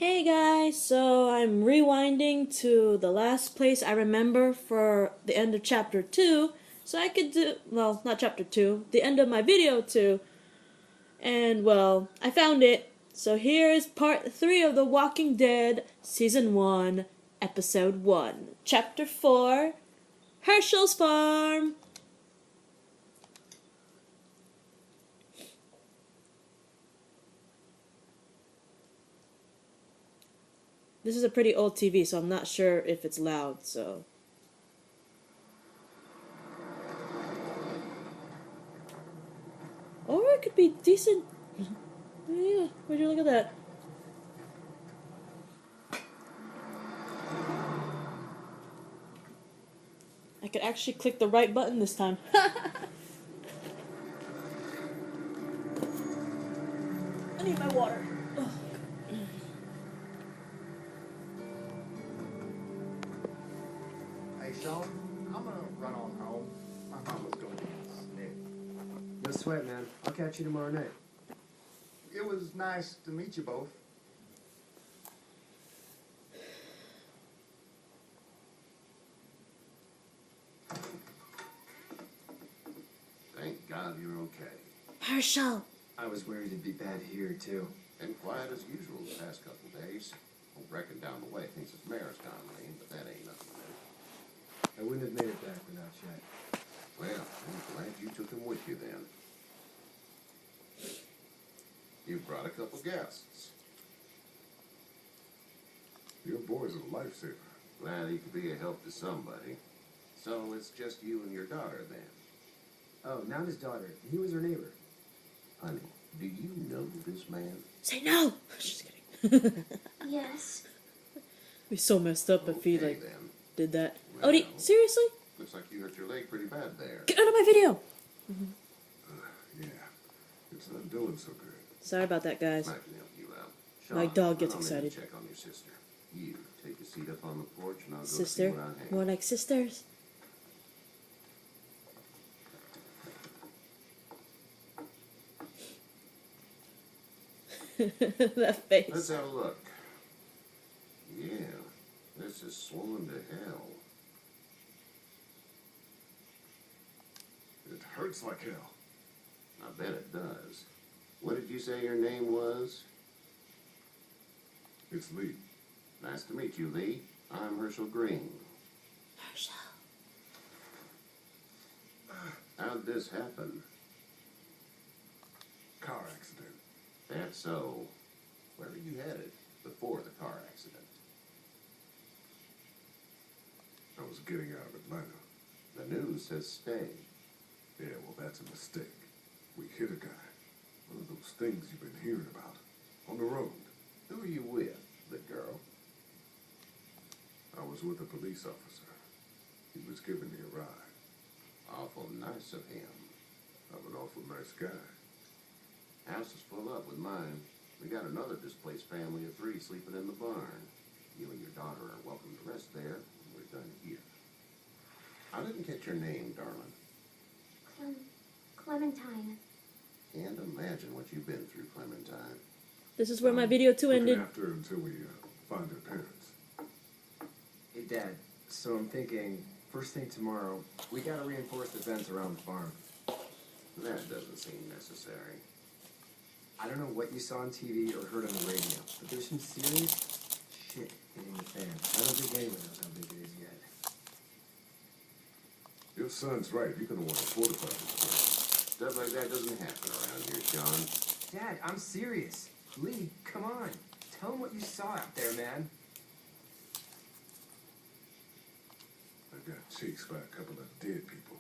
Hey guys, so I'm rewinding to the last place I remember for the end of chapter 2, so I could do, well, not chapter 2, the end of my video 2, and well, I found it. So here is part 3 of The Walking Dead, Season 1, Episode 1, Chapter 4, Hershel's Farm. This is a pretty old TV, so I'm not sure if it's loud, so... Or it could be decent. Yeah, would you look at that? I could actually click the right button this time. I need my water. Ugh. Hey, Sean, I'm gonna run on home. My mama's going to get sick. No sweat, man. I'll catch you tomorrow night. It was nice to meet you both. Thank God you're okay. Hershel! I was worried it'd be bad here, too. Been quiet as usual the past couple days. Old Reckon down the way thinks his mare's gone lame, but that ain't nothing new. I wouldn't have made it back without Chet. Well, I'm glad you took him with you then. You brought a couple guests. Your boy's a lifesaver. Glad he could be a help to somebody. So it's just you and your daughter then. Oh, not his daughter. He was her neighbor. Honey, do you know this man? Say no! Just kidding. Yes. Be so messed up if he, Okay, like, then. did that. Well, Odie, seriously? Looks like you hurt your leg pretty bad there. Get out of my video! Yeah, it's not doing so good. Sorry about that, guys. I can help you out. My Sean, dog gets run on in and excited. check on your sister. You take a seat up on the porch and I'll go see Sister? what I have. More like sisters. That face. Let's have a look. Yeah, this is swollen to hell. It hurts like hell. I bet it does. What did you say your name was? It's Lee. Nice to meet you, Lee. I'm Hershel Greene. Hershel. How'd this happen? Car accident. That's so. Where were you headed before the car accident? I was getting out of Atlanta. The news says stay. Yeah, well, that's a mistake. We hit a guy. One of those things you've been hearing about. On the road. Who are you with? The girl? I was with a police officer. He was giving me a ride. Awful nice of him. I'm an awful nice guy. House is full up with mine. We got another displaced family of 3 sleeping in the barn. You and your daughter are welcome to rest there. We're done here. I didn't get your name, darling. Clementine. Can't imagine what you've been through, Clementine. This is where my video 2 Looking ended. after her until we find her parents. Hey, Dad. So I'm thinking, first thing tomorrow, we gotta reinforce the fence around the farm. That doesn't seem necessary. I don't know what you saw on TV or heard on the radio, but there's some serious shit hitting the fan. I don't think anyone knows how big it is yet. Your son's right. You're gonna want to fortify this place. Stuff like that doesn't happen around here, Sean. Dad, I'm serious. Lee, come on. Tell him what you saw out there, man. I got chased by a couple of dead people.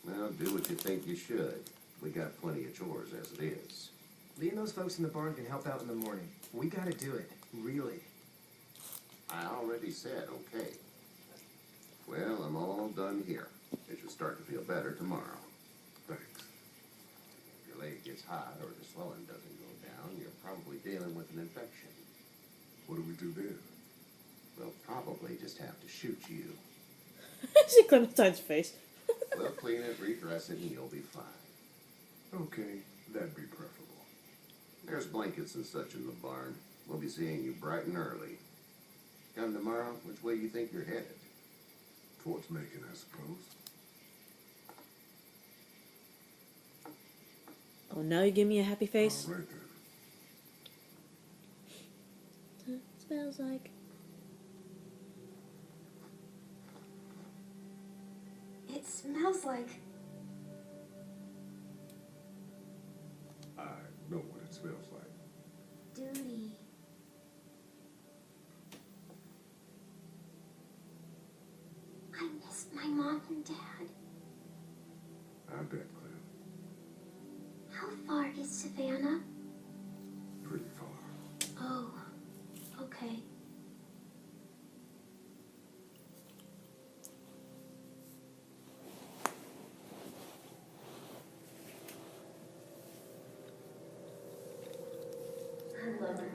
Well, do what you think you should. We got plenty of chores as it is. Lee and those folks in the barn can help out in the morning. We gotta do it. Really. I already said okay. Well, I'm all done here. It should start to feel better tomorrow. Thanks. If your leg gets hot or the swelling doesn't go down, you're probably dealing with an infection. What do we do then? We'll probably just have to shoot you. See Clementine's face. We'll clean it, redress it, and you'll be fine. Okay, that'd be preferable. There's blankets and such in the barn. We'll be seeing you bright and early. Come tomorrow, which way you think you're headed? Towards Macon, I suppose. Oh, now you give me a happy face? All right then. Smells like. It smells like... I know what it smells like. duty. I miss my mom and dad. I bet, Clem. How far is Savannah? Pretty far. Oh, okay. I love her.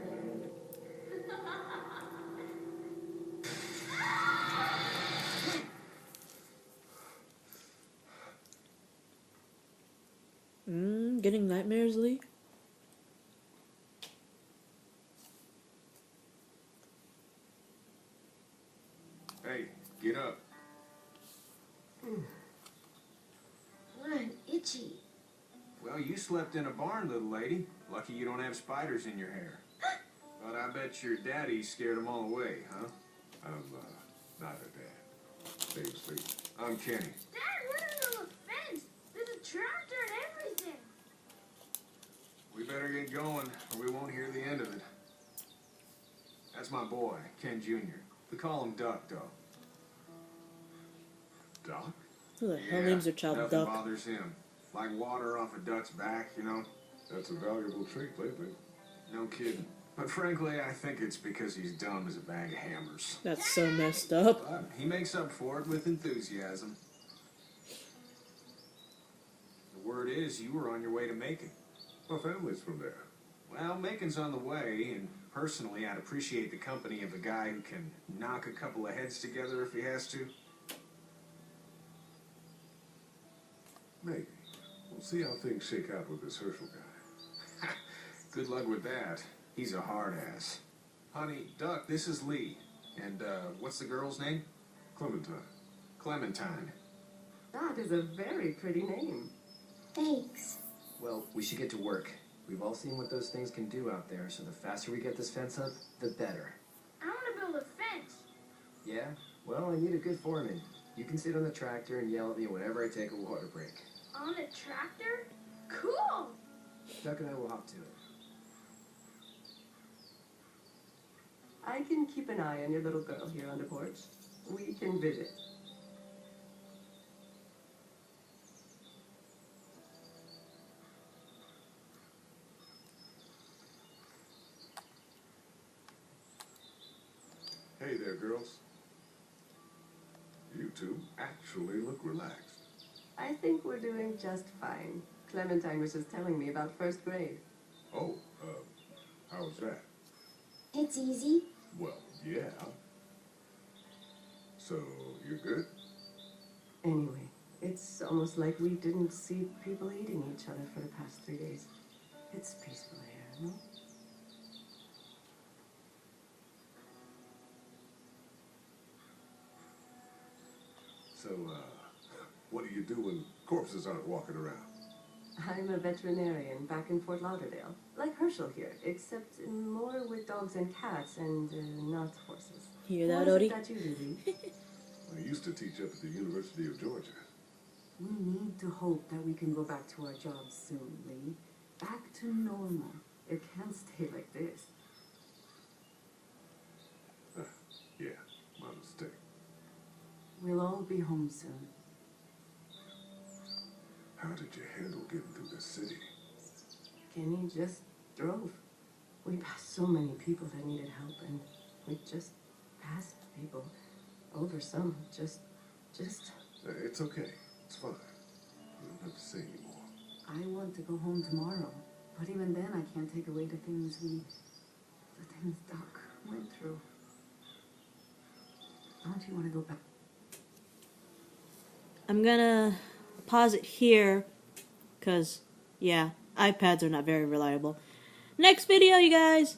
Getting nightmares, Lee? Hey, get up. I'm itchy. Well, you slept in a barn, little lady. Lucky you don't have spiders in your hair. But I bet your daddy scared them all away, huh? I'm, not a dad. Stay asleep. I'm Kenny. Dad, we're under the fence. There's a tractor and everything. We better get going, or we won't hear the end of it. That's my boy, Ken Jr. We call him Duck, though. Doc? Who the hell names their child nothing Duck? bothers him. Like water off a duck's back, you know? That's a valuable trait lately. No kidding. But frankly, I think it's because he's dumb as a bag of hammers. That's so messed up. But he makes up for it with enthusiasm. The word is you were on your way to Macon. My family's from there. Well, Macon's on the way, and personally, I'd appreciate the company of a guy who can knock a couple of heads together if he has to. Maybe. We'll see how things shake out with this Hershel guy. Good luck with that. He's a hard ass. Honey, Duck, this is Lee. And, what's the girl's name? Clementine. Clementine. That is a very pretty name. Thanks. Well, we should get to work. We've all seen what those things can do out there, so the faster we get this fence up, the better. I want to build a fence. Yeah? Well, I need a good foreman. You can sit on the tractor and yell at me whenever I take a water break. On a tractor? Cool. Duck and I will hop to it. I can keep an eye on your little girl here on the porch. We can visit. Hey there, girls. You two actually look relaxed. I think we're doing just fine. Clementine was just telling me about first grade. Oh, how was that? It's easy. Well, yeah. So, you're good? Anyway, it's almost like we didn't see people eating each other for the past 3 days. It's peaceful here, no? So, what do you do when corpses aren't walking around? I'm a veterinarian back in Fort Lauderdale. Like Hershel here, except more with dogs and cats and not horses. Hear that, What is Odie? it that you do, Lee? I used to teach up at the University of Georgia. We need to hope that we can go back to our jobs soon, Lee. Back to normal. It can't stay like this. Yeah, my mistake. We'll all be home soon. How did you handle getting through the city? Kenny just drove. We passed so many people that needed help, and We just passed people. Over some. Just. It's okay. It's fine. You don't have to say anymore. I want to go home tomorrow. But even then, I can't take away the things Doc went through. Don't you want to go back? I'm gonna pause it here, because, yeah, iPads are not very reliable. Next video, you guys!